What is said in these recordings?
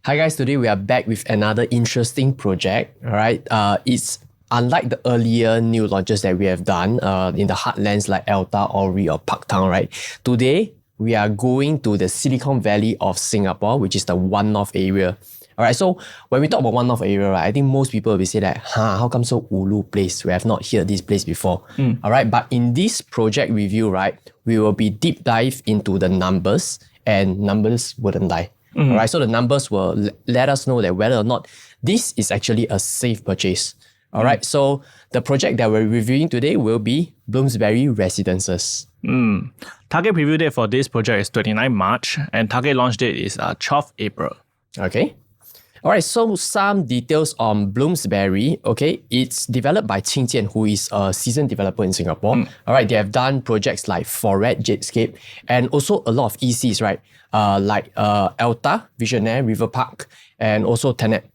Hi guys, today we are back with another interesting project. All right, it's unlike the earlier new launches that we have done in the heartlands like Alta, Ori, or Parktown. Right, today we are going to the Silicon Valley of Singapore, which is the One North area. All right, so when we talk about One North area, right, I think most people will say that, how come so ulu place? We have not heard this place before. All right, but in this project review, right, we will be deep dive into the numbers, and numbers wouldn't lie. All right, so the numbers will let us know that whether or not this is actually a safe purchase. All right, so the project that we're reviewing today will be Bloomsbury Residences. Target preview date for this project is 29 March and target launch date is 12th April. Okay. All right, so some details on Bloomsbury. Okay, it's developed by Qing Jian, who is a seasoned developer in Singapore. All right, they have done projects like Foret, Jadescape, and also a lot of ECs, right? Like Alta, Visionaire, River Park, and also Tenet.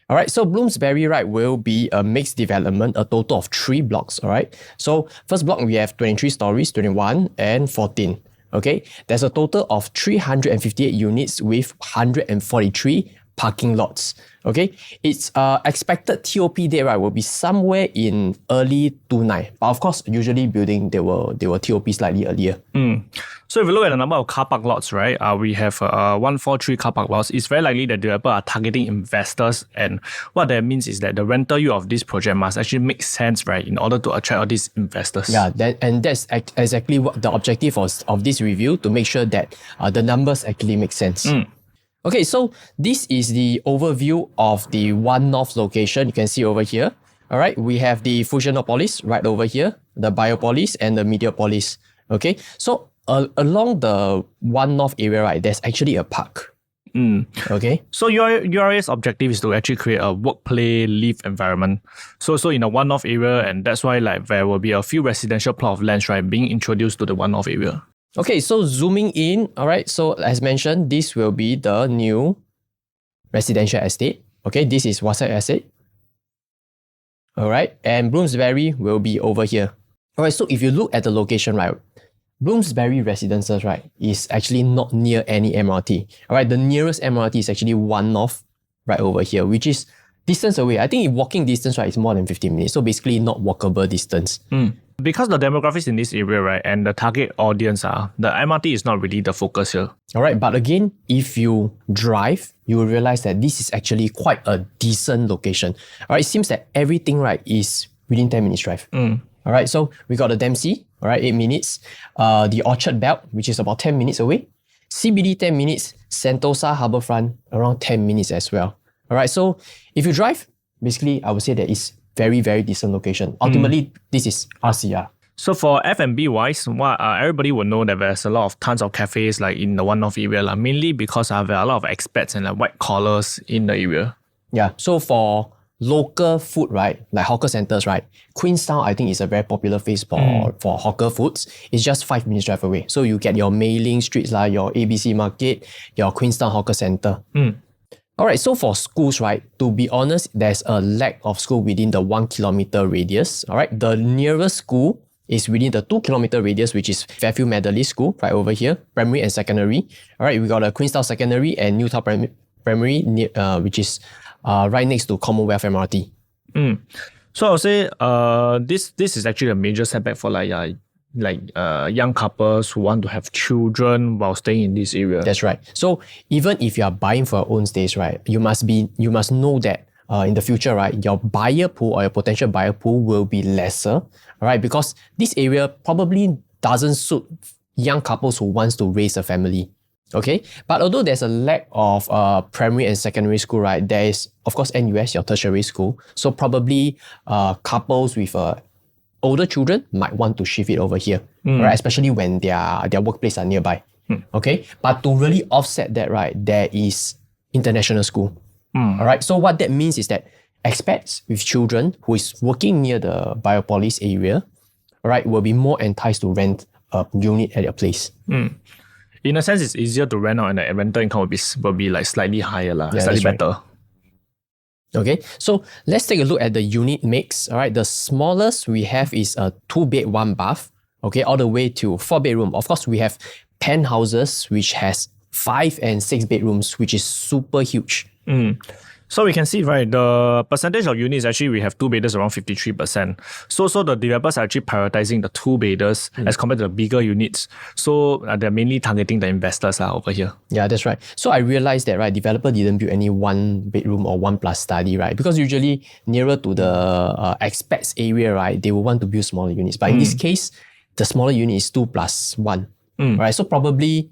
All right, so Bloomsbury, right, will be a mixed development, a total of 3 blocks. All right, so first block we have 23 stories, 21 and 14. Okay, there's a total of 358 units with 143 parking lots. Okay, its expected TOP date, right, will be somewhere in early 29. But of course, usually building they will TOP slightly earlier. So if you look at the number of car park lots, right, we have 143 car park lots. It's very likely that developers are targeting investors, and what that means is that the rental yield of this project must actually make sense, right, in order to attract all these investors. Yeah, that's exactly what the objective of this review, to make sure that the numbers actually make sense. Okay, so this is the overview of the One North location. You can see over here. All right, we have the Fusionopolis right over here, the Biopolis and the Mediapolis. Okay, so along the One North area, right, there's actually a park. Okay. So URA's objective is to actually create a work, play, live environment. So in the One North area, and that's why like there will be a few residential plot of lands, right, being introduced to the One North area. Okay, so zooming in, all right, so as mentioned, this will be the new residential estate. Okay, this is Watside Estate. All right, and Bloomsbury will be over here. All right, so if you look at the location, right, Bloomsbury Residences, right, is actually not near any MRT. All right, the nearest MRT is actually One North right over here, which is distance away. I think in walking distance, right, is more than 15 minutes. So basically not walkable distance. Because the demographics in this area, right, and the target audience the MRT is not really the focus here. All right, but again, if you drive, you will realize that this is actually quite a decent location. All right, it seems that everything, right, is within 10 minutes drive. All right, so we got the Dempsey, all right, 8 minutes. The Orchard Belt, which is about 10 minutes away. CBD 10 minutes. Sentosa Harbourfront around 10 minutes as well. All right, so if you drive, basically, I would say that it's very, very decent location. Ultimately, this is RCR. So for F&B wise, everybody will know that there's a lot of tons of cafes like in the One North area, mainly because there are a lot of expats and white collars in the area. Yeah, so for local food, right, like hawker centers, right, Queenstown, I think, is a very popular place for hawker foods. It's just 5 minutes drive away. So you get your Mei Ling streets, like your ABC Market, your Queenstown Hawker Center. All right, so for schools, right, to be honest, there's a lack of school within the 1 kilometer radius. All right, the nearest school is within the 2 kilometer radius, which is Fairfield Methodist School, right over here, primary and secondary. All right, we got a Queenstown Secondary and Newtown Primary, which is right next to Commonwealth MRT. So I'll say this is actually a major setback for young couples who want to have children while staying in this area. That's right. So even if you are buying for your own stays, right, you must know that in the future, right, your buyer pool or your potential buyer pool will be lesser, all right, because this area probably doesn't suit young couples who wants to raise a family. Okay, but although there's a lack of primary and secondary school, right, there is, of course, NUS, your tertiary school. So probably couples with older children might want to shift it over here, right? Especially when their workplace are nearby. Okay, but to really offset that, right, there is international school. All right, so what that means is that expats with children who is working near the Biopolis area, all right, will be more enticed to rent a unit at your place. In a sense, it's easier to rent out, and the rental income will be like slightly higher, slightly better. Okay, so let's take a look at the unit mix. All right, the smallest we have is a 2-bed, 1-bath. Okay, all the way to 4-bedroom. Of course, we have penthouses which has 5 and 6 bedrooms, which is super huge. So we can see, right, the percentage of units actually we have 2-beders around 53%. So the developers are actually prioritizing the 2-beders as compared to the bigger units. So they're mainly targeting the investors over here. Yeah, that's right. So I realized that, right, developer didn't build any 1-bedroom or 1+ study, right? Because usually nearer to the expats area, right, they will want to build smaller units. But in this case, the smaller unit is 2+1, right? So probably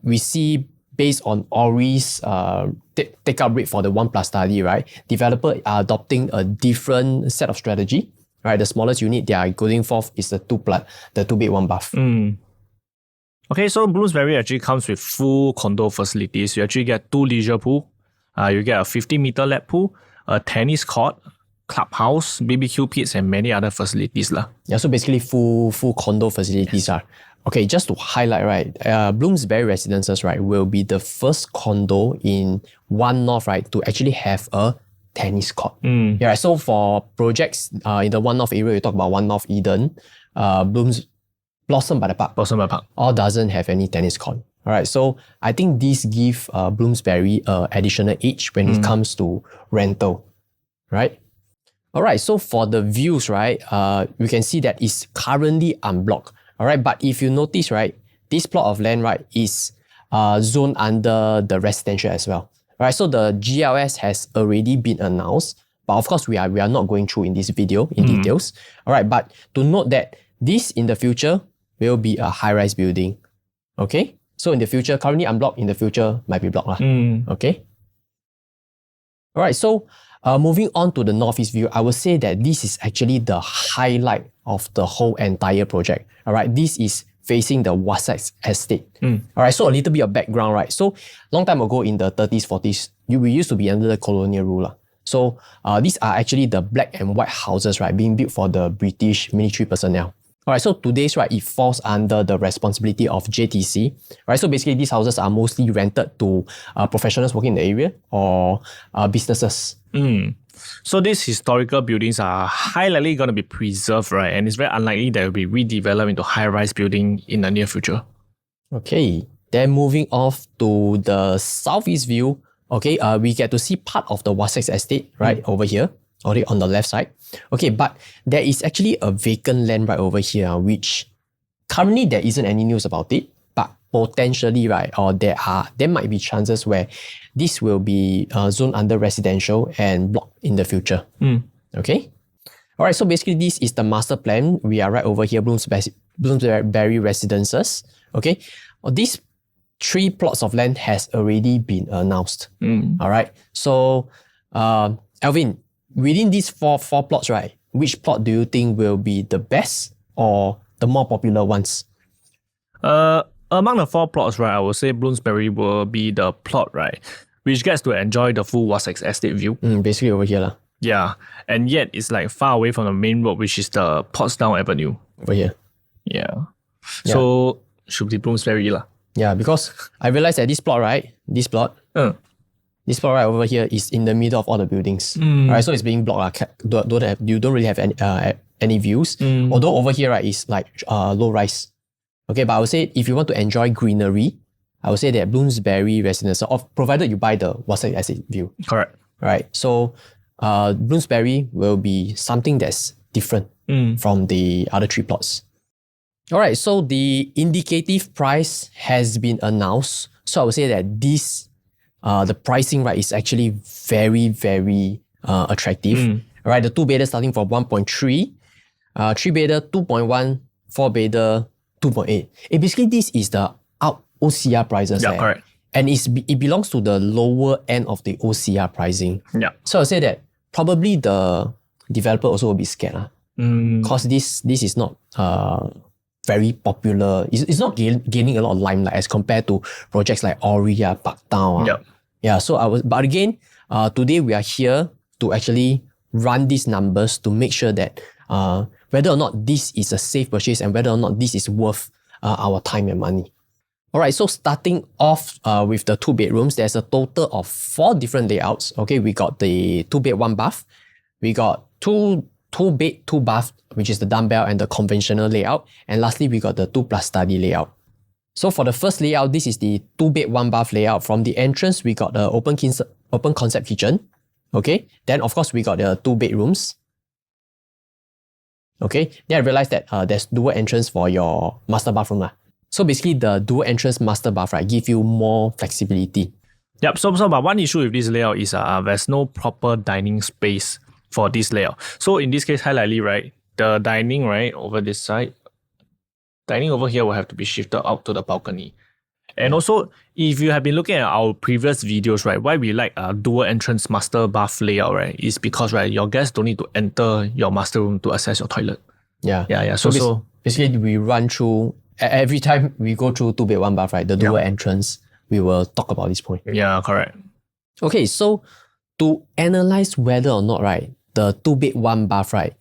we see based on Ori's take-up rate for the 1+ study, right, developer are adopting a different set of strategy, right? The smallest unit they are going for is the 2-bed, 1-bath. Okay, so Bloomsbury actually comes with full condo facilities. You actually get 2 leisure pool, you get a 50-meter lap pool, a tennis court, clubhouse, BBQ pits, and many other facilities. Yeah, so basically full condo facilities are. Okay, just to highlight, right, Bloomsbury Residences, right, will be the first condo in One North, right, to actually have a tennis court. Yeah, right, so for projects in the One North area, you talk about One North Eden, Blossom by the Park, all doesn't have any tennis court. All right, so I think this gives Bloomsbury additional edge when it comes to rental, right? All right, so for the views, right, we can see that it's currently unblocked. All right, but if you notice, right, this plot of land, right, is zoned under the residential as well. All right, so the GLS has already been announced, but of course we are not going through in this video in details. All right, but to note that this in the future will be a high-rise building. Okay, so in the future, currently unblocked, in the future might be blocked. Okay. All right, so moving on to the northeast view, I would say that this is actually the highlight of the whole entire project. All right, this is facing the Wassex estate. All right, so a little bit of background, right? So long time ago in the 30s, 40s, we used to be under the colonial rule. So these are actually the black and white houses, right, being built for the British military personnel. All right, so today's, right, it falls under the responsibility of JTC. Right, so basically these houses are mostly rented to professionals working in the area or businesses. So these historical buildings are highly going to be preserved, right? And it's very unlikely that it will be redeveloped into high-rise building in the near future. Okay, then moving off to the southeast view, okay, we get to see part of the Wassex estate, right, over here, already on the left side. Okay, but there is actually a vacant land right over here, which currently there isn't any news about it, but potentially, right, or there might be chances where this will be zoned under residential and blocked in the future. Okay? All right, so basically this is the master plan. We are right over here, Bloomsbury Residences. Okay? These 3 plots of land has already been announced. All right? So, Alvin, within these four plots, right, which plot do you think will be the best or the more popular ones? Among the 4 plots, right, I would say Bloomsbury will be the plot, right, which gets to enjoy the full Wassex estate view. Basically over here. Yeah, and yet it's like far away from the main road, which is the Portsdown Avenue. Over here. Yeah. So, should be Bloomsbury. Yeah, because I realized that this plot, right, this plot right over here is in the middle of all the buildings. Right, so it's being blocked. You don't really have any views. Although over here, right, is like low rise. Okay, but I would say if you want to enjoy greenery, I would say that Bloomsbury Residence, provided you buy the Wassex estate view. Correct. Right, so Bloomsbury will be something that's different from the other 3 plots. All right, so the indicative price has been announced. So I would say that this, the pricing, right, is actually very, very attractive. All right, the 2-bedder starting from 1.3, 3-bedder 2.1, 4-bedder 2.8. Basically, this is the OCR prices. Yeah, correct. And it belongs to the lower end of the OCR pricing. Yeah. So I'll say that probably the developer also will be scared. Because this is not very popular. It's not gaining a lot of limelight as compared to projects like Ori, Parktown. Yeah, so but again, today we are here to actually run these numbers to make sure that whether or not this is a safe purchase and whether or not this is worth our time and money. All right, so starting off with the 2 bedrooms, there's a total of 4 different layouts. Okay, we got the 2-bed, 1-bath. We got 2-bed, 2-bath, which is the dumbbell and the conventional layout. And lastly, we got the 2+ study layout. So for the first layout, this is the 2-bed 1-bath layout. From the entrance, we got the open concept kitchen. Okay. Then of course we got the 2 bedrooms. Okay. Then I realized that there's dual entrance for your master bathroom lah. So basically the dual entrance master bath, right, give you more flexibility. Yep. So but one issue with this layout is there's no proper dining space for this layout. So in this case, highly, right, the dining, right, over this side, dining over here will have to be shifted out to the balcony. And also, if you have been looking at our previous videos, right, why we like a dual entrance master bath layout, right, is because, right, your guests don't need to enter your master room to access your toilet. Yeah. So basically we run through, every time we go through 2-bed 1-bath, right, the dual entrance, we will talk about this point. Yeah, correct. Okay, so to analyze whether or not, right, the 2-bed 1-bath, right,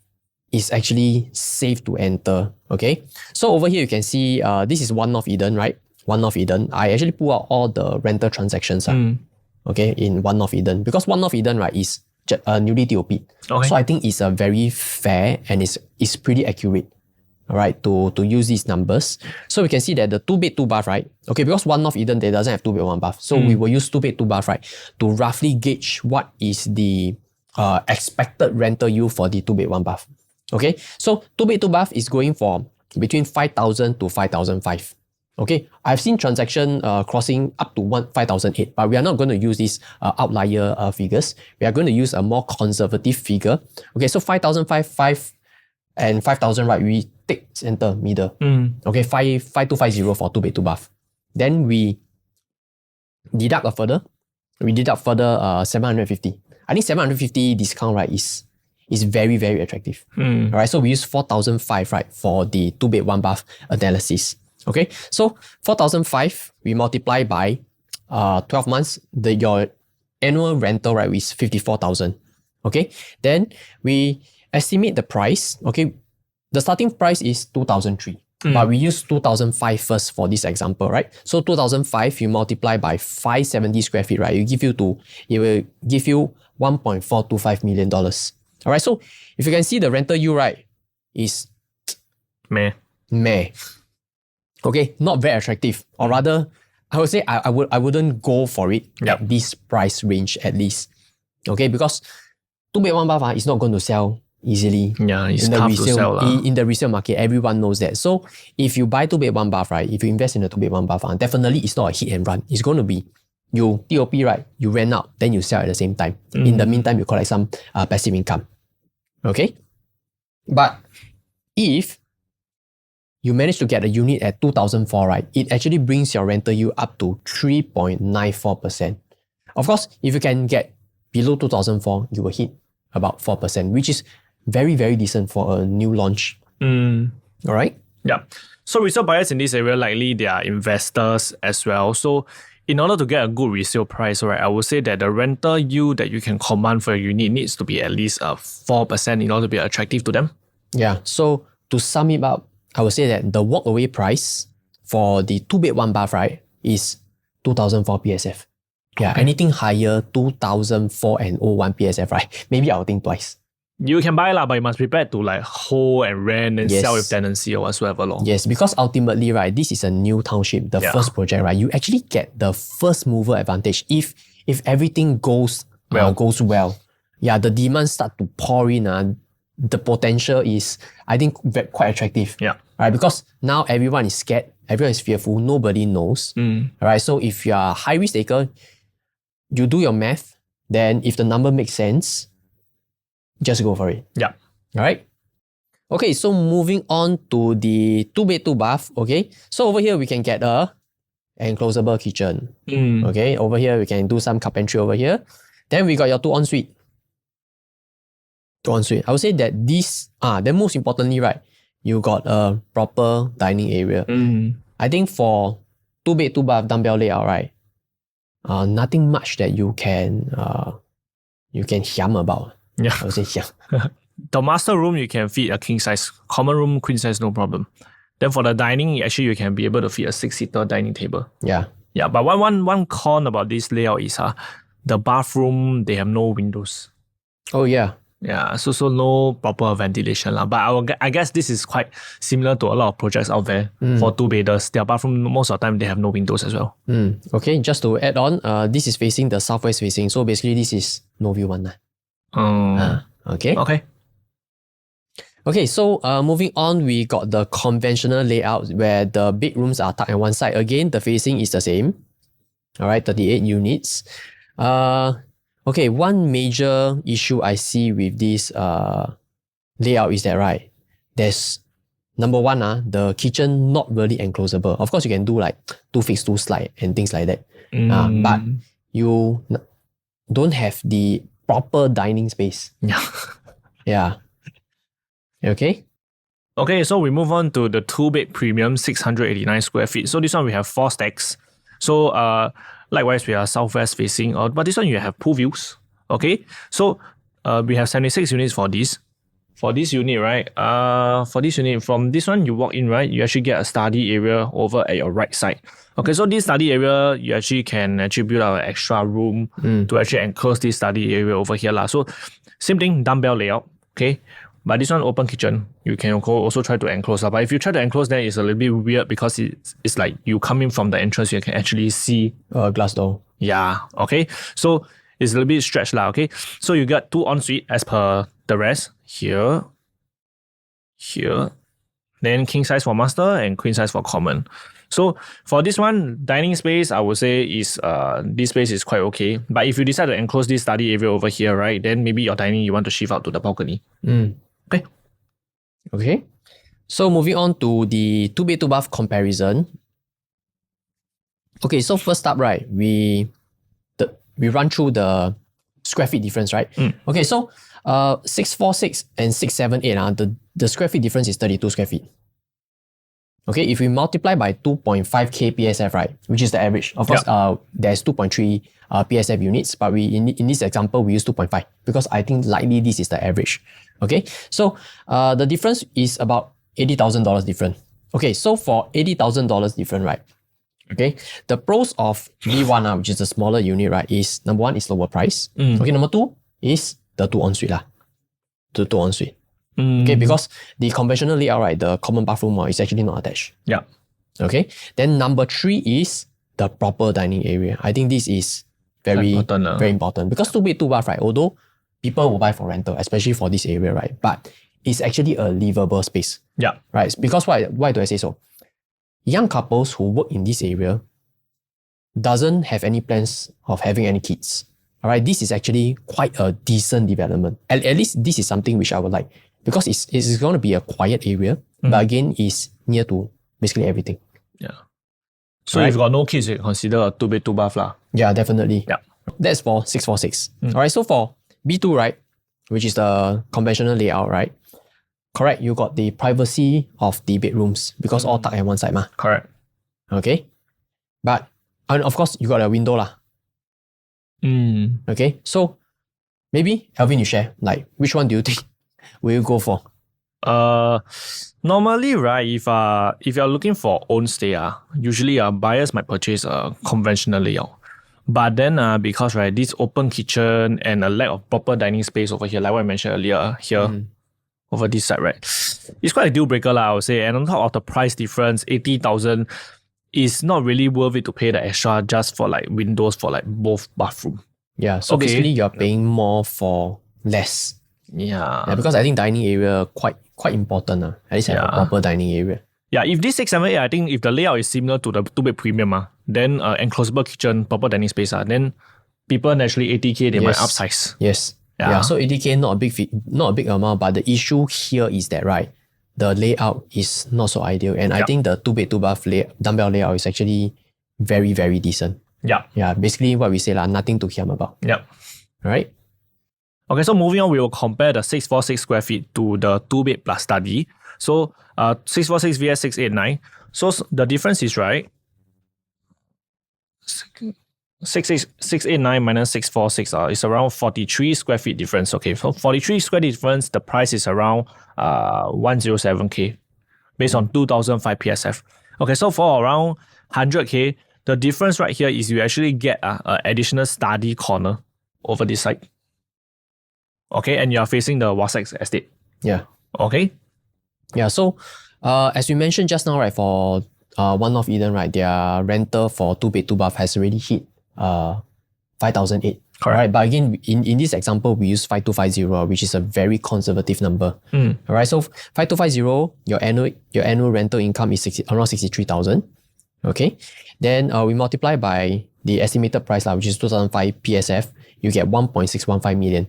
is actually safe to enter. Okay, so over here you can see this is One North Eden, right? One North Eden. I actually pull out all the rental transactions. Okay, in One North Eden, because One North Eden, right, is newly TOP. Okay. So I think it's a very fair and it's pretty accurate. All right, to use these numbers. So we can see that the 2-bed 2-bath, right? Okay, because One North Eden, they doesn't have 2-bed 1-bath. So we will use 2-bed 2-bath, right, to roughly gauge what is the expected rental yield for the 2-bed 1-bath. Okay, so 2-bed 2-bath is going for between 5,000 to 5,500. Okay, I've seen transaction crossing up to 5,008, but we are not going to use these outlier figures. We are going to use a more conservative figure. Okay, so 5,500 and 5,000, right, we take center middle. Okay, 5,250 for 2-bed 2-bath. Then we deduct further. We deduct further 750. I think 750 discount, right, is very, very attractive. Alright, so we use 4,500, right, for the 2-bed 1-bath analysis. Okay, so 4,500 we multiply by 12 months, your annual rental, right, is 54,000. Okay, then we estimate the price. Okay, the starting price is 2,003, but we use 2,005 first for this example, right? So 2,005 you multiply by 570 square feet, right? It will give you $1.425 million. All right, so if you can see the rental yield, right, is meh. Okay, not very attractive, or rather, I would say I wouldn't go for it at this price range at least. Okay, because 2-bed 1-bath is not going to sell easily. Yeah, it's in the tough resale, to sell. in the resale market, everyone knows that. So if you buy 2-bed 1-bath, right, if you invest in a 2-bed 1-bath, definitely it's not a hit and run. It's going to be you TOP, right, you rent out, then you sell at the same time. In the meantime, you collect some passive income. Okay, but if you manage to get a unit at 2,004, right, it actually brings your rental yield up to 3.94%. Of course, if you can get below 2,004, you will hit about 4%, which is very, very decent for a new launch. All right? Yeah. So resale buyers in this area, likely they are investors as well. So in order to get a good resale price, right, I would say that the rental yield that you can command for a unit needs to be at least 4% in order to be attractive to them. Yeah. So to sum it up, I would say that the walk-away price for the 2-bed 1-bath, right, is 2,004 PSF. Yeah, anything higher, 2,004 and 01 PSF, right, maybe I'll think twice. You can buy but you must prepare to like hold and rent and sell with tenancy or whatsoever. Yes, because ultimately, right, this is a new township, the first project, right, you actually get the first mover advantage. If everything goes well, yeah, the demand start to pour in, the potential is, I think, quite attractive. Yeah. Right, because now everyone is scared, everyone is fearful, nobody knows. Right, so if you are a high risk taker, you do your math, then if the number makes sense, just go for it. Yeah. All right. Okay, so moving on to the 2-bed 2-bath. Okay, so over here we can get a enclosable kitchen. Okay, over here we can do some carpentry over here. Then we got your 2 ensuite. I would say that this, then most importantly, right, you got a proper dining area. I think for 2-bed 2-bath dumbbell layout, right, nothing much that you can hiam about. Yeah. I would say hiam. The master room, you can fit a king size. Common room, queen size, no problem. Then for the dining, actually you can be able to fit a 6-seater dining table. Yeah. Yeah, but one con about this layout is the bathroom, they have no windows. Oh yeah. Yeah, so no proper ventilation lah. But I guess this is quite similar to a lot of projects out there for two-beders. Their bathroom, most of the time, they have no windows as well. Okay, just to add on, this is facing the southwest facing. So basically, this is no view one. Okay. Okay, so moving on, we got the conventional layout where the bedrooms are tucked at one side. Again, the facing is the same. All right, 38 units. Okay, one major issue I see with this layout is that, right, there's number one, the kitchen not really enclosable. Of course, you can do like 2 fixed, 2 slide and things like that. But you don't have the proper dining space. Yeah. Okay. Okay, so we move on to the 2-bed premium, 689 square feet. So this one we have 4 stacks. So likewise, we are southwest facing, but this one you have pool views. Okay, so we have 76 units for this. For this unit, right? From this one, you walk in, right? You actually get a study area over at your right side. Okay, so this study area, you actually can build out an extra room to actually enclose this study area over here. So same thing, dumbbell layout. Okay. But this one, open kitchen, you can also try to enclose. But if you try to enclose, then it's a little bit weird because it's like you come in from the entrance, you can actually see glass door. Yeah, okay. So it's a little bit stretched lah, okay. So you got 2 ensuite as per the rest. Here. Then king size for master and queen size for common. So for this one, dining space, I would say is this space is quite okay. But if you decide to enclose this study area over here, right, then maybe your dining you want to shift out to the balcony. Okay. So moving on to the 2-bed 2-bath comparison. Okay, so first up, right, we run through the square feet difference, right? Okay, so 646 and 678, the square feet difference is 32 square feet. Okay, if we multiply by 2.5k PSF, right, which is the average. Of course, there's 2.3 PSF units, but in this example, we use 2.5 because I think likely this is the average. Okay, so the difference is about $80,000 different. Okay, so for $80,000 different, right? Okay, the pros of B1, which is the smaller unit, right, is number one is lower price. Okay, number two is the 2 ensuite lah. The 2 ensuite. Okay, because the conventional layout, right, the common bathroom is actually not attached. Yeah. Okay, then number 3 is the proper dining area. I think this is very important because 2-bed 2-bath, right, although people will buy for rental, especially for this area, right, but it's actually a livable space. Yeah. Right, because why do I say so? Young couples who work in this area doesn't have any plans of having any kids. All right, this is actually quite a decent development. At least this is something which I would like because it's going to be a quiet area, but again, it's near to basically everything. Yeah. So if you've got no kids, you consider a 2-bed 2-bath lah. Yeah, definitely. Yeah. That's for 646. All right, so for B2, right, which is the conventional layout, right? Correct, you got the privacy of the bedrooms because all tucked at one side, Correct. Okay, but and of course you got a window lah. Okay, so maybe Alvin, you share like which one do you think will you go for? Normally, right, if you're looking for own stay, usually buyers might purchase a conventional layout. But then because right, this open kitchen and a lack of proper dining space over here, like what I mentioned earlier, here over this side, right, it's quite a deal breaker lah, I would say. And on top of the price difference, 80,000 is not really worth it to pay the extra just for like windows for like both bathroom. Yeah, so basically you're paying more for less. Yeah, because I think dining area quite important. At least have a proper dining area. Yeah, if this 678, I think if the layout is similar to the 2-bed premium, then enclosable kitchen, proper dining space, then people naturally 80k they might upsize. Yes. Yeah. So 80k not a big amount, but the issue here is that, right, the layout is not so ideal, and I think the 2-bed 2-bath dumbbell layout is actually very, very decent. Yeah. Yeah. Basically what we say lah, nothing to kiam about. Yeah. Right. Okay, so moving on, we will compare the 646 square feet to the 2-bed plus study. So 646 vs 689. So the difference is, right, 689 minus 646 is around 43 square feet difference. Okay, so 43 square difference, the price is around 107k based on 2005 PSF. Okay, so for around 100k, the difference right here is you actually get an additional study corner over this side. Okay, and you are facing the Wassex estate. Yeah. Okay. Yeah. So, as we mentioned just now, right, for One North Eden, right, their rental for 2 bed 2 bath has already hit 5,008. Correct. Right, but again, in this example, we use 5250, which is a very conservative number. All right, so 5250, your annual rental income is around 63,000. Okay, then we multiply by the estimated price, which is 2005 PSF, you get 1.615 million.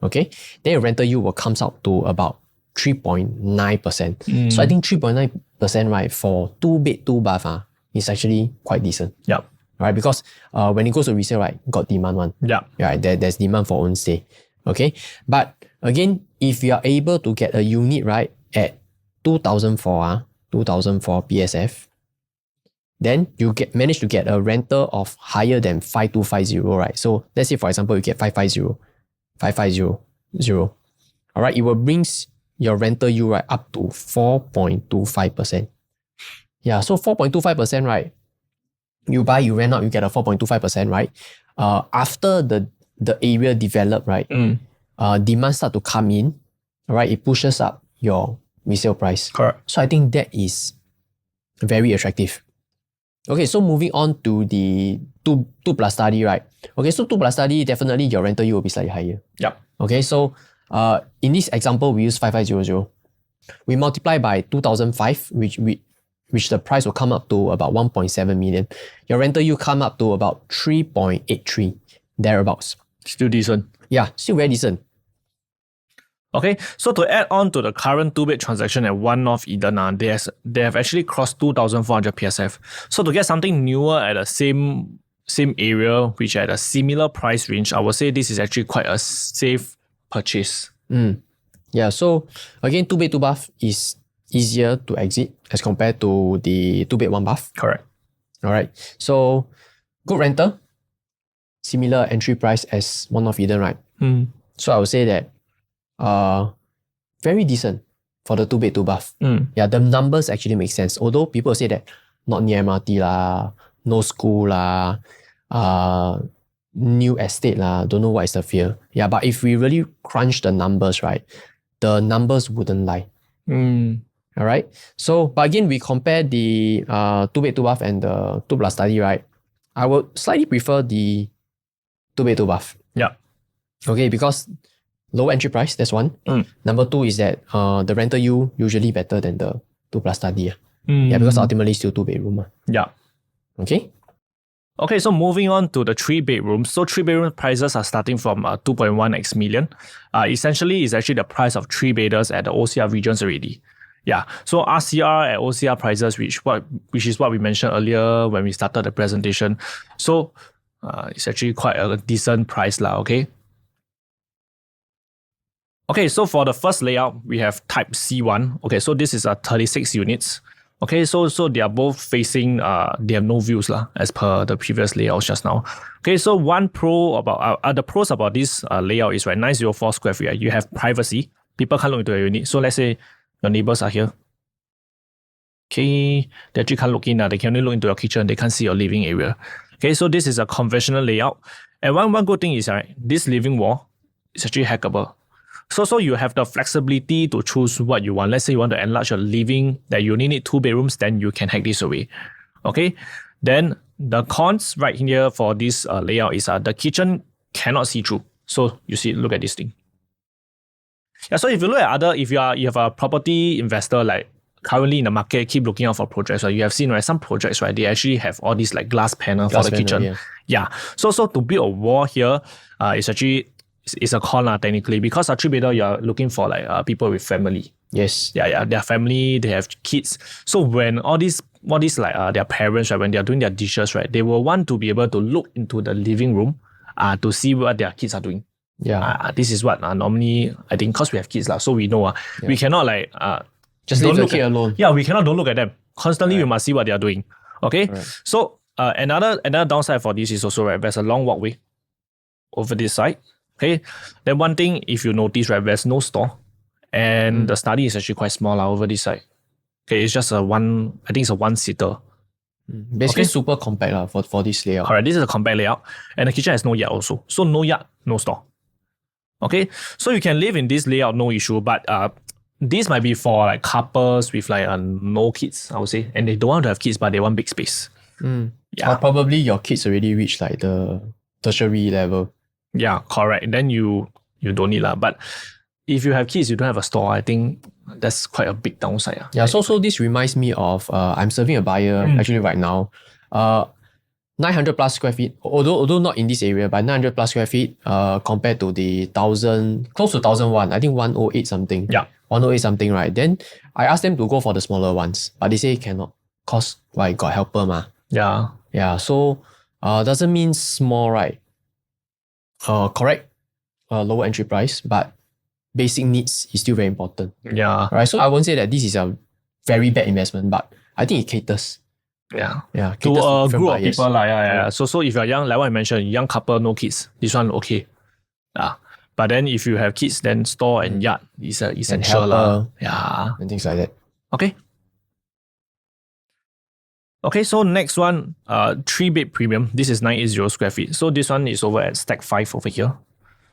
Okay, then your rental yield will comes out to about 3.9%. So I think 3.9%, right, for 2 bed 2 bath is actually quite decent. Yeah. Right, because when it goes to resale, right, got demand one. Yeah. Right, there's demand for own stay. Okay, but again, if you are able to get a unit, right, at 2004 PSF, then you manage to get a rental of higher than 5250, right? So let's say, for example, you get 550. All right, it will brings your rental yield, right, up to 4.25%. Yeah, so 4.25%, right? You buy, you rent out, you get a 4.25%, right? After the area develop, right? Demand start to come in, all right? It pushes up your resale price. Correct. So I think that is very attractive. Okay, so moving on to the 2 plus study, right? Okay, so 2 plus study, definitely your rental yield will be slightly higher. Yeah. Okay, so in this example, we use 5500. We multiply by 2005, which the price will come up to about 1.7 million. Your rental yield come up to about 3.83, thereabouts. Still decent. Yeah, still very decent. Okay, so to add on to the current 2-bed transaction at One North Eden, they have actually crossed 2,400 PSF. So to get something newer at the same area, which at a similar price range, I would say this is actually quite a safe purchase. Yeah, so again, 2 bed 2 bath is easier to exit as compared to the 2 bed 1 bath. Correct. All right, so good rental, similar entry price as One North Eden, right? So I would say that very decent for the 2 bed 2 bath. Yeah, the numbers actually make sense. Although people say that not near MRT lah, no school lah, new estate lah, don't know what is the fear. Yeah, but if we really crunch the numbers, right, the numbers wouldn't lie. All right. So, but again, we compare the 2 bed 2 bath and the 2 plus study, right? I would slightly prefer the 2 bed 2 bath. Yeah. Okay, because low entry price, that's one. Number two is that the rental yield usually better than the 2 plus study. Yeah, because ultimately still 2 bedroom. Yeah. Okay. Okay, so moving on to the 3 bedrooms. So 3 bedroom prices are starting from 2.1x million. Essentially, it's actually the price of 3 bedders at the OCR regions already. Yeah, so RCR at OCR prices, which is what we mentioned earlier when we started the presentation. So it's actually quite a decent price lah, okay? Okay, so for the first layout, we have type C1. Okay, so this is 36 units. Okay, so they are both facing, they have no views lah, as per the previous layouts just now. Okay, so one pro about, the pros about this layout is, right, 904 square feet, you have privacy. People can't look into your unit. So let's say your neighbors are here. Okay, they actually can't look in, they can only look into your kitchen, they can't see your living area. Okay, so this is a conventional layout. And one good thing is, right, this living wall is actually hackable. So you have the flexibility to choose what you want. Let's say you want to enlarge your living, that you only need 2 bedrooms, then you can hack this away. Okay, then the cons right here for this layout is the kitchen cannot see through. So you see, look at this thing. Yeah, so if you look at if you have a property investor like currently in the market, keep looking out for projects, right? You have seen, right, some projects, right, they actually have all these like glass panel for the kitchen. Yeah. So to build a wall here, it's actually it's a con technically, because a 3-bedder you're looking for like people with family. Yes. Yeah, their family, they have kids. So when all these like their parents, right, when they're doing their dishes, right, they will want to be able to look into the living room to see what their kids are doing. Yeah. This is what normally, I think, because we have kids so we know we cannot like just leave the kid alone. Yeah, we cannot don't look at them. Constantly we must see what they are doing. Okay. So another downside for this is also, right, there's a long walkway over this side. Okay. Then one thing, if you notice, right, there's no store. And the study is actually quite small over this side. Okay, it's just I think it's a 1-seater. Basically super compact for this layout. Correct, this is a compact layout. And the kitchen has no yard also. So no yard, no store. Okay, so you can live in this layout, no issue, but this might be for like couples with like no kids, I would say, and they don't want to have kids, but they want big space. Or probably your kids already reach like the tertiary level. Yeah, correct. Then you don't need lah. But if you have kids, you don't have a store, I think that's quite a big downside. Yeah, so this reminds me of I'm serving a buyer actually right now. 900 plus square feet, although not in this area, but 900 plus square feet compared to the 1,000, close to 1,001, I think 108 something. Yeah. 108 something, right? Then I asked them to go for the smaller ones, but they say cannot, cause why, got helper ma. Yeah. Yeah, so doesn't mean small, right? Correct, lower entry price, but basic needs is still very important. Yeah. Right, so I won't say that this is a very bad investment, but I think it caters. Yeah. Yeah, To caters a different group of buyers. people, yeah. So if you're young, like what I mentioned, young couple, no kids, this one okay. But then if you have kids, then store and yard is essential. helper. Yeah. And things like that. Okay. Okay, so next one, 3-bed premium. This is 980 square feet. So this one is over at Stack 5 over here.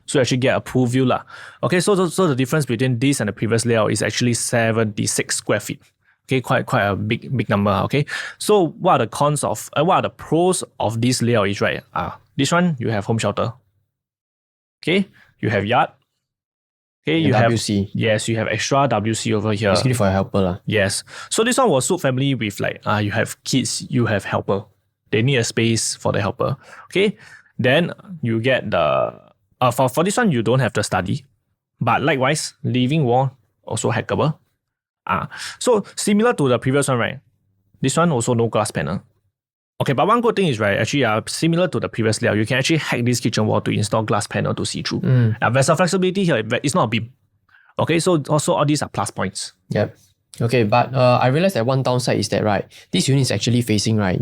So you actually get a pool view lah. Okay, so the difference between this and the previous layout is actually 76 square feet. Okay, quite a big number. Okay, so what are the cons of, what are the pros of this layout is, right? This one, you have home shelter. Okay, you have yard. Okay, you have WC. Yes, you have extra WC over here. Basically for a helper lah. Yes. So this one will suit family with like you have kids, you have helper. They need a space for the helper. Okay. Then you get the for this one you don't have to study. But likewise, living wall also hackable. So similar to the previous one, right? This one also no glass panel. Okay, but one good thing is, right, actually similar to the previous layout, you can actually hack this kitchen wall to install glass panel to see through. There's a flexibility here, it's not a beam. Okay, so also all these are plus points. Yep. Okay, but I realized that one downside is that, right, this unit is actually facing, right,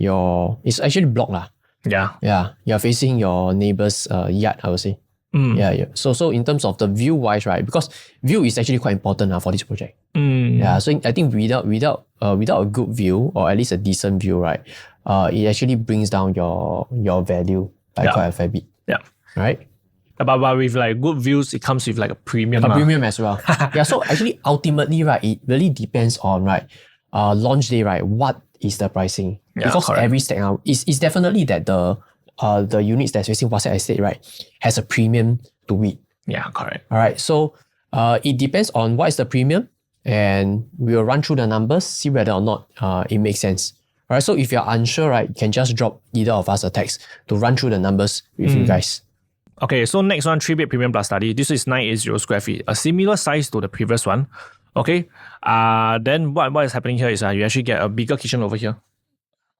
it's actually blocked lah. Yeah. Yeah, you're facing your neighbor's yard, I would say. Yeah. So in terms of the view wise, right, because view is actually quite important for this project. Yeah, so I think without a good view, or at least a decent view, right, it actually brings down your value by quite a fair bit. Yeah. Right? But with like good views, it comes with like a premium. A premium as well. Yeah, so actually ultimately, right, it really depends on, right, launch day, right, what is the pricing? Yeah, because correct. every stack now is definitely that the units that's facing WhatsApp estate, right, has a premium to it. Yeah, correct. All right, so it depends on what is the premium, and we will run through the numbers, see whether or not it makes sense. All right, so if you're unsure, right, you can just drop either of us a text to run through the numbers with you guys. Okay, so next one, 3-bed premium plus study. This is 980 square feet, a similar size to the previous one. Okay, then what is happening here is you actually get a bigger kitchen over here.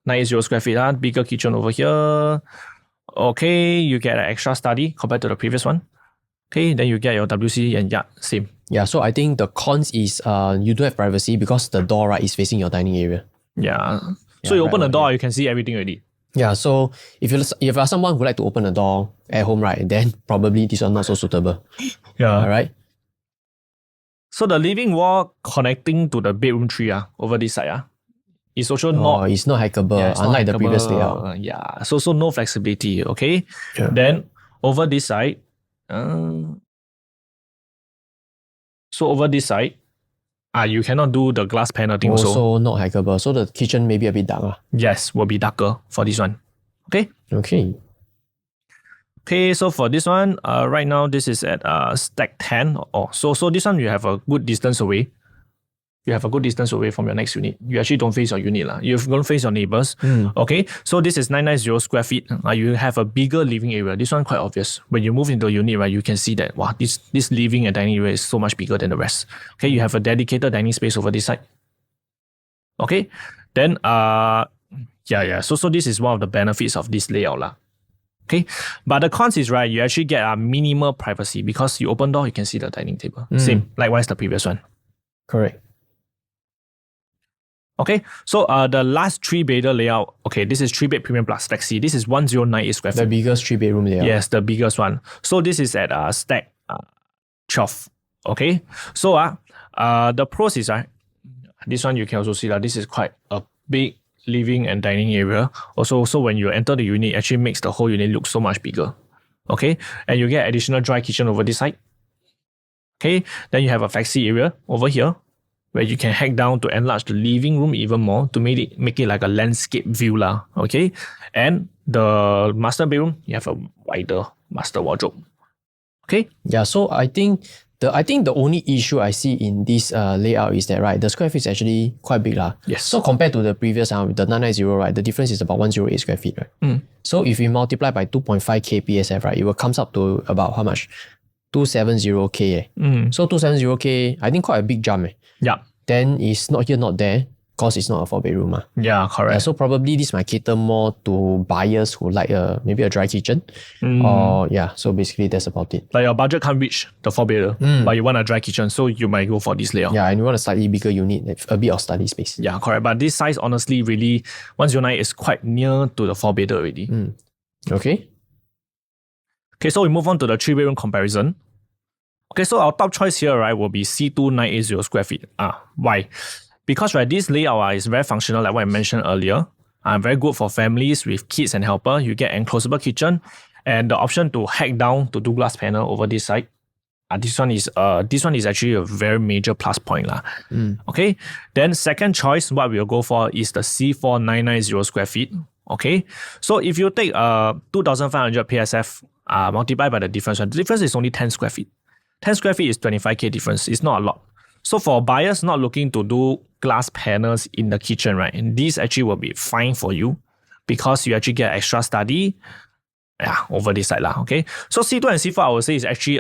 980 square feet, bigger kitchen over here. Okay, you get an extra study compared to the previous one. Okay, then you get your WC and yard, same. Yeah, so I think the cons is you do have privacy because the door, right, is facing your dining area. Yeah. So you open the door, you can see everything already. Yeah, so if you're someone who like to open a door at home, right, then probably this one not so suitable. Yeah. All right. So the living wall connecting to the bedroom tree over this side is also not. It's not hackable, Yeah, it's not unlike the previous hackable. layout. Yeah, so no flexibility. Okay. Yeah. Then over this side, so over this side, you cannot do the glass panel thing. Also not hackable. So the kitchen may be a bit dark. Yes, will be darker for this one. Okay. Okay. Okay, so for this one, right now this is at stack 10. So this one you have a good distance away. You have a good distance away from your next unit. You actually don't face your unit. You don't face your neighbors. Okay, so this is 990 square feet. You have a bigger living area. This one quite obvious. When you move into a unit, right, you can see that, wow, this living and dining area is so much bigger than the rest. Okay, you have a dedicated dining space over this side. Okay, then, so this is one of the benefits of this layout. Okay, but the cons is, right, you actually get a minimal privacy because you open door, you can see the dining table. Same, likewise the previous one. Correct. Okay, so the last 3-bedder layout, okay, this is 3-bed premium plus stack C. This is 1098 square feet. The biggest 3-bedroom layout. Yes, the biggest one. So this is at stack 12. Okay, so the pros is, this one you can also see that this is quite a big living and dining area. Also, so when you enter the unit, it actually makes the whole unit look so much bigger. Okay, and you get additional dry kitchen over this side. Okay, then you have a flexi area over here where you can hack down to enlarge the living room even more to make it like a landscape view lah. Okay, and the master bedroom, you have a wider master wardrobe. Okay. Yeah, so I think the only issue I see in this layout is that, right, the square feet is actually quite big lah. Yes. So compared to the previous the 990, right, the difference is about 108 square feet, right? So if we multiply by 2.5k PSF, right, it will comes up to about how much? 270k. So 270k, I think quite a big jump. Yeah. Then it's not here, not there, because it's not a 4-bedroom. Yeah, correct. Yeah, so probably this might cater more to buyers who like maybe a dry kitchen. Or so basically that's about it. Like your budget can't reach the 4-bedroom, but you want a dry kitchen, so you might go for this layout. Yeah, and you want a slightly bigger unit, like a bit of study space. Yeah, correct. But this size, honestly, really, 109 is quite near to the 4-bedroom already. Okay. Okay, so we move on to the 3-bedroom comparison. Okay, so our top choice here, right, will be C2980 square feet. Why? Because, right, this layout is very functional, like what I mentioned earlier. Very good for families with kids and helper. You get enclosable kitchen and the option to hack down to do glass panel over this side. This one is actually a very major plus point lah. Okay, then second choice, what we'll go for is the C4990 square feet. Okay, so if you take 2,500 PSF multiplied by the difference, the difference is only 10 square feet. 10 square feet is 25k difference. It's not a lot. So for buyers not looking to do glass panels in the kitchen, right, and this actually will be fine for you because you actually get extra study over this side lah. Okay, so C2 and C4 I would say is actually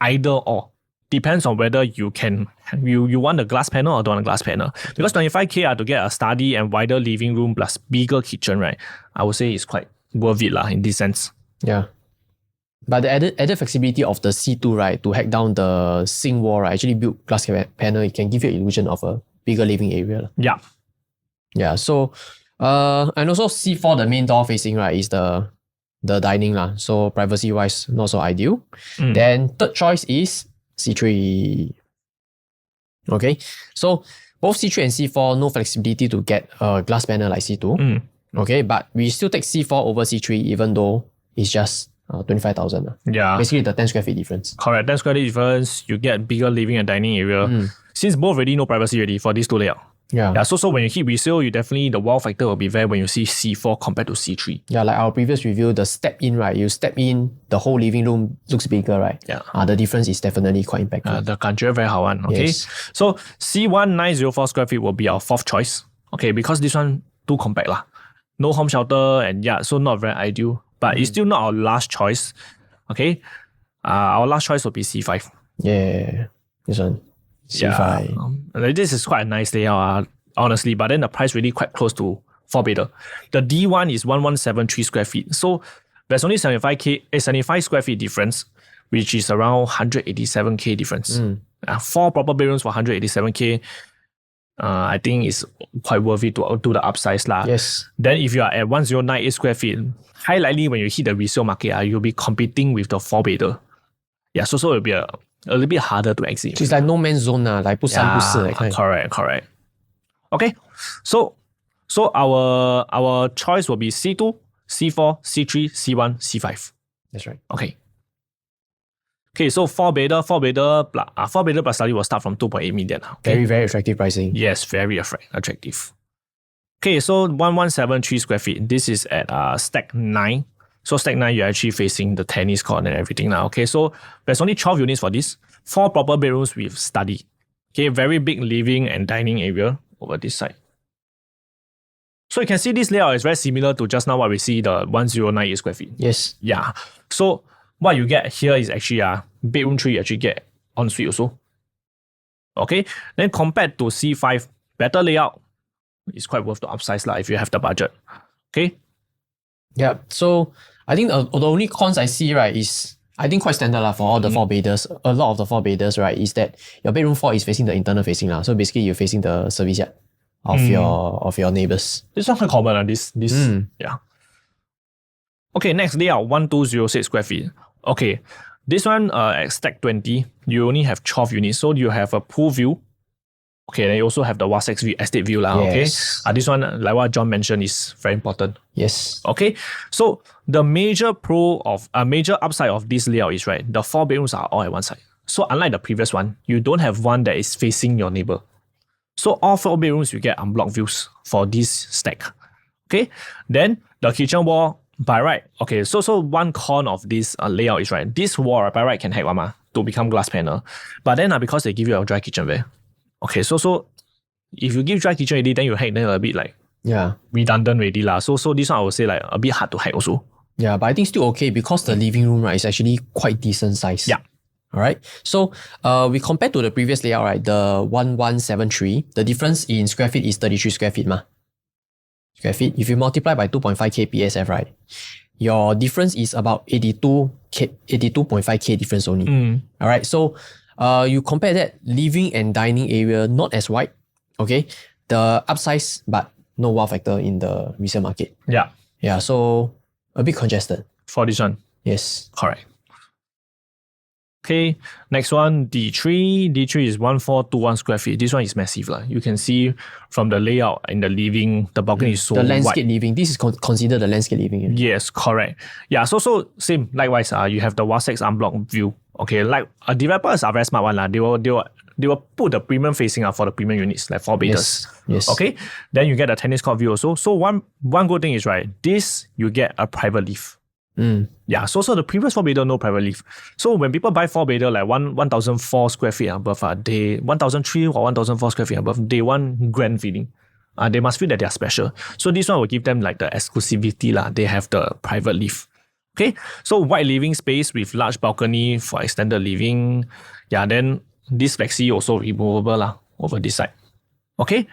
either or. Depends on whether you want a glass panel or don't want a glass panel. Because 25k to get a study and wider living room plus bigger kitchen, right, I would say it's quite worth it lah in this sense. Yeah. But the added flexibility of the C2, right, to hack down the sink wall, right, actually build glass panel, it can give you an illusion of a bigger living area. Yeah. Yeah, so, and also C4, the main door facing, right, is the dining lah. So privacy-wise, not so ideal. Then third choice is C3. Okay, so both C3 and C4, no flexibility to get a glass panel like C2. Okay, but we still take C4 over C3 even though it's just 25,000. Yeah. Basically the 10 square feet difference. Correct. 10 square feet difference, you get bigger living and dining area. Since both already no privacy already for these two layout. Yeah. So when you hit resale, you definitely, the wow factor will be there when you see C4 compared to C3. Yeah, like our previous review, the step in, right? You step in, the whole living room looks bigger, right? Yeah. The difference is definitely quite impactful. The country very hard one. Okay. Yes. So C1904 square feet will be our fourth choice. Okay, because this one too compact lah. No home shelter and so not very ideal. But it's still not our last choice. Okay. Our last choice will be C5. Yeah. This one. C5. This is quite a nice layout, honestly, but then the price really quite close to 4-bedder. The D1 is 1173 square feet. So there's only 75 square feet difference, which is around 187k difference. 4 proper bedrooms for 187k. I think it's quite worth it to do the upsize lah. Yes. Then if you are at 1098 square feet, high likely when you hit the resale market, you'll be competing with the 4-bedder. Yeah, so it'll be a little bit harder to exit. So it's like no man's zone, like 不三不四 that kind. Correct. Okay, so our choice will be C2, C4, C3, C1, C5. That's right. Okay, so 4-bedder plus study will start from 2.8 million. Okay? Very, very attractive pricing. Yes, very attractive. Okay, so 1173 square feet. This is at stack 9. So stack 9, you're actually facing the tennis court and everything now. Okay, so there's only 12 units for this. 4 proper bedrooms with study. Okay, very big living and dining area over this side. So you can see this layout is very similar to just now what we see the 1098 square feet. Yes. Yeah. So what you get here is actually bedroom 3, you actually get ensuite also. Okay, then compared to C5, better layout, it's quite worth the upsize lah if you have the budget. Okay. Yeah, so I think the only cons I see, right, is I think quite standard lah for all the 4-bedders. A lot of the 4-bedders, right, is that your bedroom 4 is facing the internal facing lah. So basically you're facing the service yard of your neighbors. This one quite common this yeah. Okay, next layout 1206 square feet. Okay, this one at stack 20, you only have 12 units, so you have a pool view. Okay, then you also have the WASX view, estate view lah. Yes. Okay, this one, like what John mentioned, is very important. Yes. Okay, so the major upside of this layout is, right, the 4 bedrooms are all at one side. So unlike the previous one, you don't have one that is facing your neighbor. So all 4 bedrooms, you get unblocked views for this stack. Okay, then the kitchen wall by right. Okay, so one con of this layout is right. This wall by right can hack one to become glass panel, but then because they give you a dry kitchen way. Okay, so if you give dry kitchen already, then you hack, then a bit like redundant already lah. So this one I would say like a bit hard to hack also. Yeah, but I think still okay because the living room right is actually quite decent size. Yeah. All right. So we compare to the previous layout, right? The 1173, the difference in square feet is 33 square feet square feet. If you multiply by 2.5 kPSF, right, your difference is about 82.5K difference only. All right. So you compare that living and dining area, not as wide. Okay. The upsize, but no wow factor in the resale market. Yeah. Yeah. So a bit congested. For this one. Yes. Correct. Okay, next one, D3. D3 is 1421 square feet. This one is massive. You can see from the layout in the living, the balcony is so the landscape wide. living. This is considered the landscape living. Yes, correct. Yeah, so same. Likewise, you have the Wasex unblocked view. Okay, like developers are very smart one. They will put the premium facing for the premium units, like 4 beders. Yes. Okay, then you get a tennis court view also. So one good thing is right, this you get a private lift. Yeah, so the previous 4 bedder no private lift. So when people buy 4 bedder like 1,004 square feet above, they 1,003 or 1,004 square feet above, they want grand feeling. They must feel that they are special. So this one will give them like the exclusivity lah. They have the private lift. Okay, so wide living space with large balcony for extended living. Yeah, then this flexi also removable lah over this side. Okay.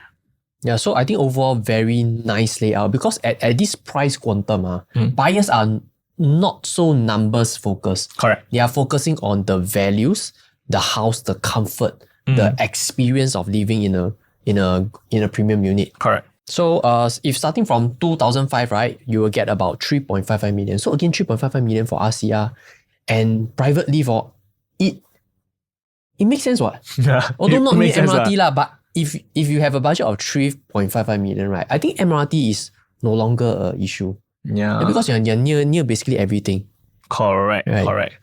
Yeah, so I think overall very nice layout because at this price quantum, buyers are not so numbers focused. Correct. They are focusing on the values, the house, the comfort, the experience of living in a premium unit. Correct. So if starting from 2005, right, you will get about 3.55 million. So again, 3.55 million for RCR and private lift or it makes sense what? Yeah. Although not near MRT lah, but if you have a budget of 3.55 million, right, I think MRT is no longer an issue. Yeah. Because you're near basically everything. Correct. Right. Correct.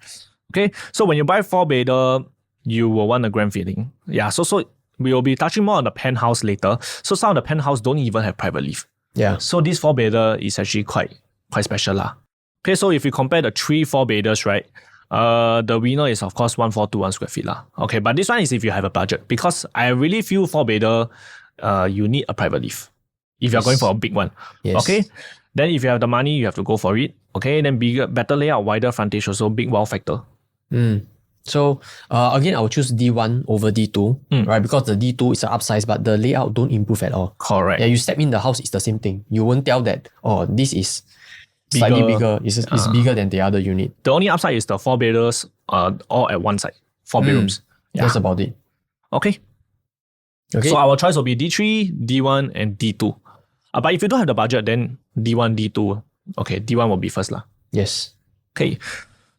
Okay. So when you buy 4 bedder, you will want a grand feeling. Yeah. So we will be touching more on the penthouse later. So some of the penthouse don't even have private lift. Yeah. So this 4 bedder is actually quite special lah. Okay. So if you compare the 3-4 bedders, right, the winner is of course 1421 square feet lah. Okay. But this one is if you have a budget because I really feel 4 bedder, you need a private lift if you're going for a big one. Yes. Okay. Then if you have the money, you have to go for it. Okay, then bigger, better layout, wider frontage also, big wow factor. So again, I will choose D1 over D2, right? Because the D2 is an upsize, but the layout don't improve at all. Correct. Yeah, you step in the house, it's the same thing. You won't tell that, oh, this is slightly bigger. It's bigger than the other unit. The only upside is the 4 bedders all at one side. 4 bedrooms. Yeah. That's about it. Okay. So our choice will be D3, D1, and D2. But if you don't have the budget, then D1, D2. Okay, D1 will be first lah. Yes. Okay.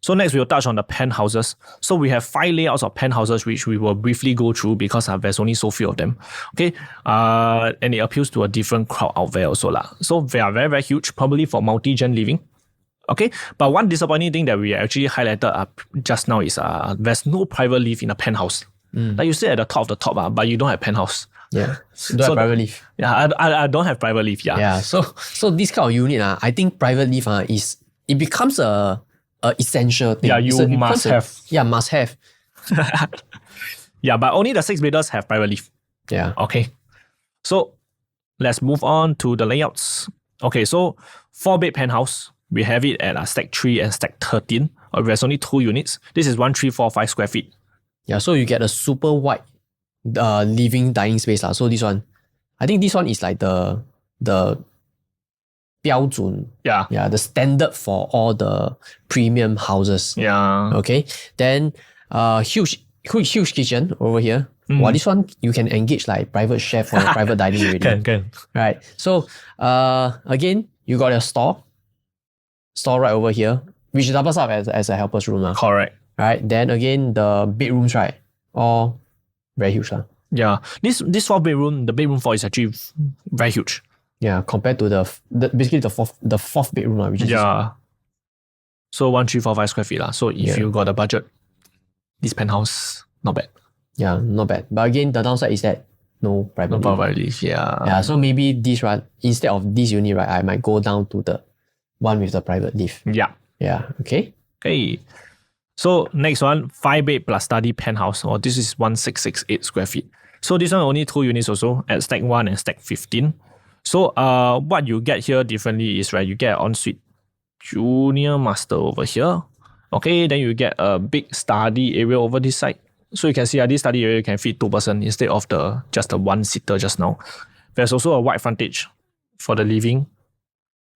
So next we'll touch on the penthouses. So we have 5 layouts of penthouses which we will briefly go through because there's only so few of them. Okay. And it appeals to a different crowd out there also lah. So they are very, very huge, probably for multi-gen living. Okay. But one disappointing thing that we actually highlighted just now is there's no private lift in a penthouse. Like you sit at the top of the top, but you don't have penthouse. Yeah. You don't have private lift. Yeah, I don't have private lift. Yeah. Yeah. So this kind of unit, I think private lift it becomes a essential thing. Yeah, you must have. Must have. Yeah, but only the 6 bedders have private lift. Yeah. Okay. So let's move on to the layouts. Okay, so 4-bed penthouse. We have it at stack 3 and stack 13. There's only 2 units. This is 1345 square feet. Yeah, so you get a super wide living dining space lah. So I think this one is like the 标准. Yeah. Yeah, the standard for all the premium houses. Yeah. Okay. Then huge kitchen over here. Wow, this one you can engage like private chef for your private dining already. Can. Right. So again, you got your store right over here, which doubles up as a helper's room. Correct. Right. Then again, the bedrooms, right? All very huge. Yeah. This 4-bedroom, the bedroom 4 is actually very huge. Yeah, compared to basically the fourth bedroom, which is so 1345 square feet. So if you got a budget, this penthouse, not bad. Yeah, not bad. But again, the downside is that no private No lift. private lift, yeah. Yeah, so maybe this, right, instead of this unit, right, I might go down to the one with the private lift. Yeah. Yeah, okay. Okay. So next one, 5-bed plus study penthouse. Oh, this is 1668 square feet. So this one only 2 units also at stack 1 and stack 15. So what you get here differently is, right, you get an ensuite junior master over here. Okay, then you get a big study area over this side. So you can see this study area can fit 2 person instead of just the 1-seater just now. There's also a wide frontage for the living.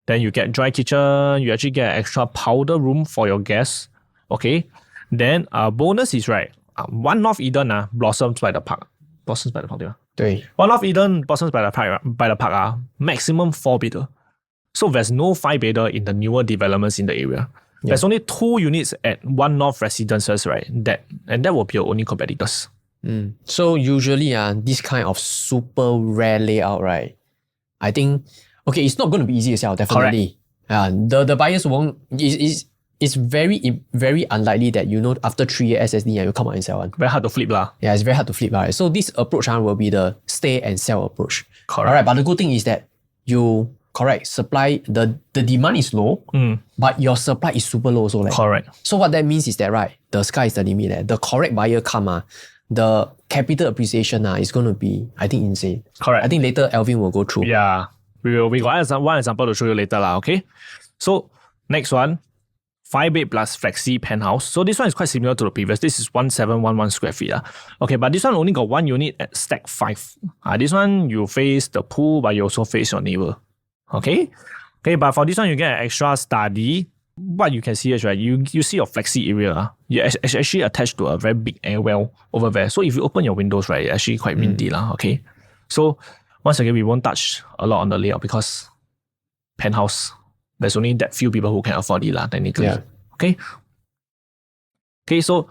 Then you get dry kitchen. You actually get an extra powder room for your guests. Okay. Then bonus is, right, One North Eden blossoms by the park. Blossoms by the park, 对 One North Eden blossoms by the park, maximum 4-bedder. So there's no 5-bedder in the newer developments in the area. Yeah. There's only 2 units at One North Residences, right? That will be your only competitors. So usually this kind of super rare layout, right? I think, okay, it's not going to be easy to sell, definitely. The buyers won't, it's very, very unlikely that, after 3 years SSD, you come out and sell one. Very hard to flip lah. Yeah, it's very hard to flip, right? So this approach will be the stay and sell approach. Correct. Alright, but the good thing is that supply, the demand is low, but your supply is super low also. Correct. So what that means is that, right, the sky is the limit. The correct buyer come, the capital appreciation is going to be, I think, insane. Correct. I think later Alvin will go through. Yeah. We got one example to show you later lah, okay? So next one, 5-bed plus flexi penthouse. So this one is quite similar to the previous. This is 1711 square feet. Okay, but this one only got 1 unit at stack 5. This one you face the pool, but you also face your neighbor. Okay, but for this one you get an extra study. What you can see is, right, you see your flexi area. You're actually attached to a very big air well over there. So if you open your windows, right, it's actually quite windy lah. Okay, so once again we won't touch a lot on the layout because penthouse, there's only that few people who can afford it lah, technically. Yeah. Okay, so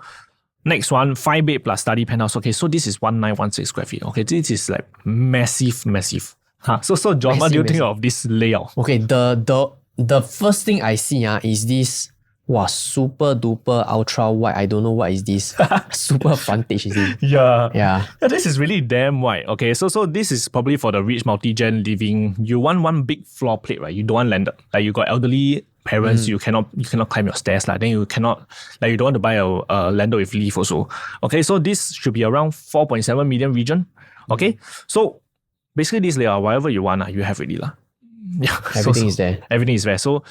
next one, 5-bed plus study penthouse. Okay, so this is 1916 square feet. Okay, this is like massive. So John, what do you think of this layout? Okay, the first thing I see is this super duper ultra wide. I don't know what is this. Super frontage is it? Yeah, this is really damn wide. Okay, so this is probably for the rich multi-gen living. You want one big floor plate, right? You don't want landed. Like you got elderly parents, you cannot climb your stairs. Then you cannot, you don't want to buy a lander with lift also. Okay, so this should be around 4.7 million region. Okay, so basically this layout, whatever you want, you have already lah. Yeah, Everything is there. Everything is there. So,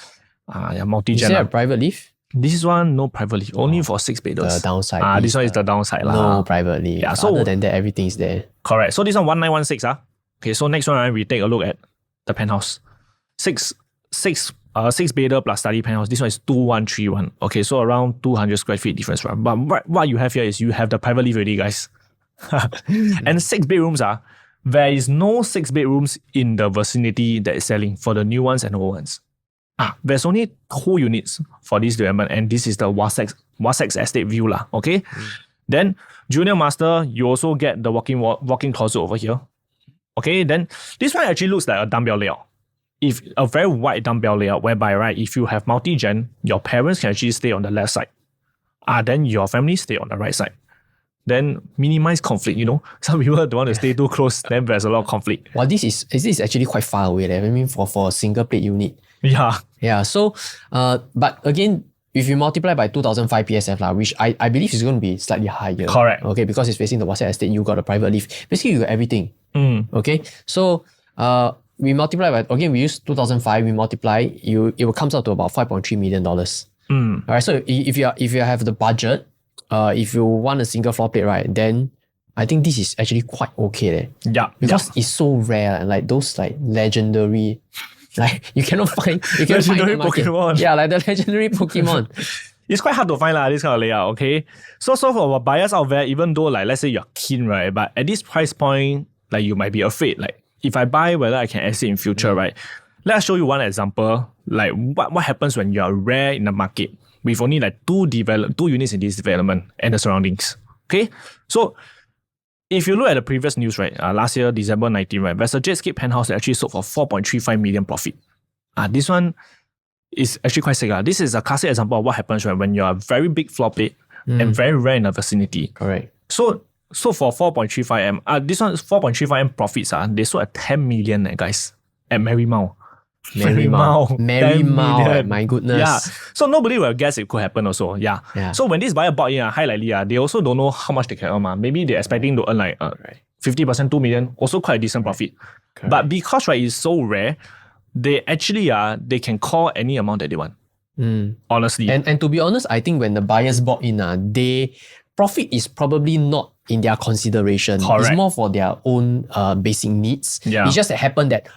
multi-gen. Is there a private lift? This one, no private lift. Only for 6-bedders. The downside. This one is the downside lah. No private lift. Yeah, so other than that, everything is there. Correct. So this one, 1916. Okay, so next one, we take a look at the penthouse. 6-bedder plus study penthouse. This one is 2131. Okay, so around 200 square feet difference. Right? But what you have here is you have the private lift already, guys. And 6 bedrooms there is no 6 bedrooms in the vicinity that is selling for the new ones and old ones. There's only 2 units for this development, and this is the Wassex Estate view lah. Okay, then junior master, you also get the walking closet over here. Okay, then this one actually looks like a dumbbell layout. If a very wide dumbbell layout, whereby, right, if you have multi-gen, your parents can actually stay on the left side. Then your family stay on the right side. Then minimize conflict, Some people don't want to stay too close, then there's a lot of conflict. Well, this is actually quite far away. I mean, for a single plate unit. Yeah. Yeah, so, but again, if you multiply by 2005 PSF, which I believe is going to be slightly higher. Correct. Okay, because it's facing the Wassex Estate, you got a private lift. Basically, you got everything. Okay, so we multiply by, again, we use 2005, we multiply, it will comes out to about $5.3 million. Alright, so if you have the budget, if you want a single floor plate, right, then I think this is actually quite okay. Yeah. Because it's so rare, like those legendary, you cannot find legendary Pokemon. Yeah, like the legendary Pokemon. It's quite hard to find this kind of layout, okay? So for our buyers out there, even though let's say you're keen, right, but at this price point, you might be afraid, if I buy, whether I can exit in future, right? Let's show you one example, what happens when you are rare in the market with only 2 units in this development and the surroundings. Okay, so if you look at the previous news, right, last year December 19, right, there's a Jetscape penthouse that actually sold for 4.35 million profit. This one is actually quite sick. This is a classic example of what happens when you're a very big floor plate, and very rare in the vicinity. Correct. So for 4.35M, this one 4.35M profits, they sold at 10 million, guys, at Marymount. Marymount, my goodness. Yeah. So nobody will guess it could happen also. Yeah. So when this buyer bought in, high likely, they also don't know how much they can earn. Maybe they're expecting to earn like 50%, 2 million, also quite a decent profit. Correct. But because it's so rare, they actually they can call any amount that they want. Honestly. And to be honest, I think when the buyers bought in, they profit is probably not in their consideration. Correct. It's more for their own basic needs. Yeah. It just happened that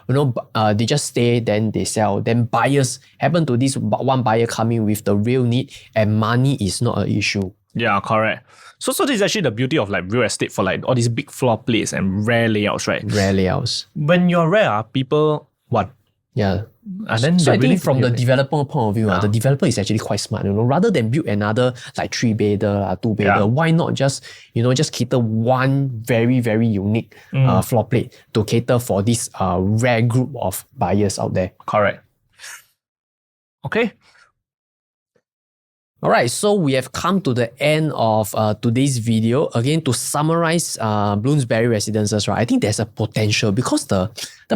they just stay, then they sell. Then buyers happen to this one buyer coming with the real need, and money is not an issue. Yeah, correct. So this is actually the beauty of like real estate for like all these big floor plates and rare layouts, right? Rare layouts. When you're rare, people what? Yeah. And then So I really think from the developer point of view, the developer is actually quite smart. Rather than build another like 3-bedder, 2-bedder, why not just cater one very, very unique floor plate to cater for this rare group of buyers out there. Correct. Okay. Alright, so we have come to the end of today's video. Again, to summarize Bloomsbury Residences, right? I think there's a potential because the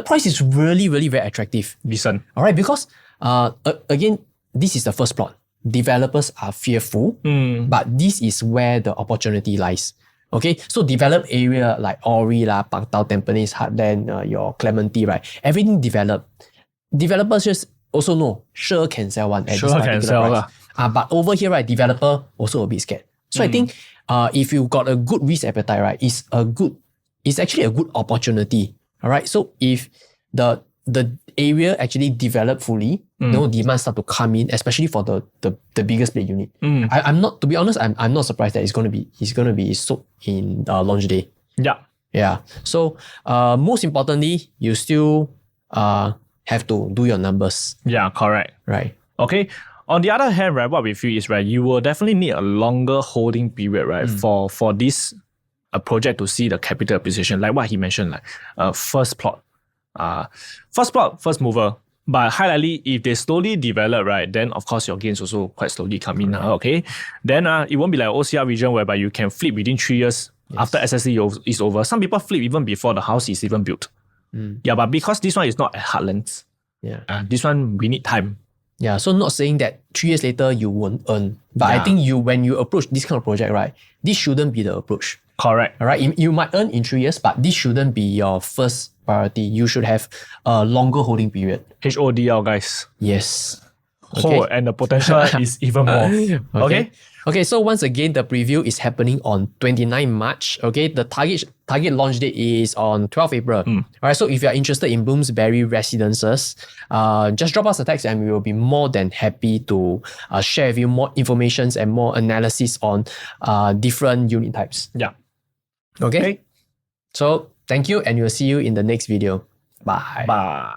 price is really, really very attractive. Decent. Alright, because again, this is the first plot. Developers are fearful, but this is where the opportunity lies. Okay, so developed area like Ori, Park Tau, Tampines, Heartland, your Clementi, right? Everything developed. Developers just also know, sure can sell one at this particular price. But over here, right, developer also a bit scared. So I think if you got a good risk appetite, right, it's actually a good opportunity. All right. So if the area actually developed fully, demand start to come in, especially for the biggest plate unit. I'm not, to be honest, I'm not surprised that it's gonna be sold in launch day. Yeah. Yeah. So most importantly, you still have to do your numbers. Yeah, correct. Right. Okay. On the other hand, right, what we feel is, right, you will definitely need a longer holding period, right, for this project to see the capital appreciation, like what he mentioned, like first plot, first mover. But highly, if they slowly develop, right, then of course your gains also quite slowly come in. Okay, then it won't be like OCR region whereby you can flip within 3 years after SSC is over. Some people flip even before the house is even built. Yeah, but because this one is not at heartlands, this one we need time. Yeah, so not saying that 3 years later you won't earn, but I think when you approach this kind of project, right, this shouldn't be the approach. Correct. All right, you might earn in 3 years, but this shouldn't be your first priority. You should have a longer holding period. HODL, guys. Yes. Okay. Oh, and the potential is even more. Okay. Okay, so once again, the preview is happening on 29 March. Okay, the target launch date is on 12 April. All right, so if you're interested in Bloomsbury Residences, just drop us a text and we will be more than happy to share with you more information and more analysis on different unit types. Yeah. Okay? So thank you and we'll see you in the next video. Bye. Bye.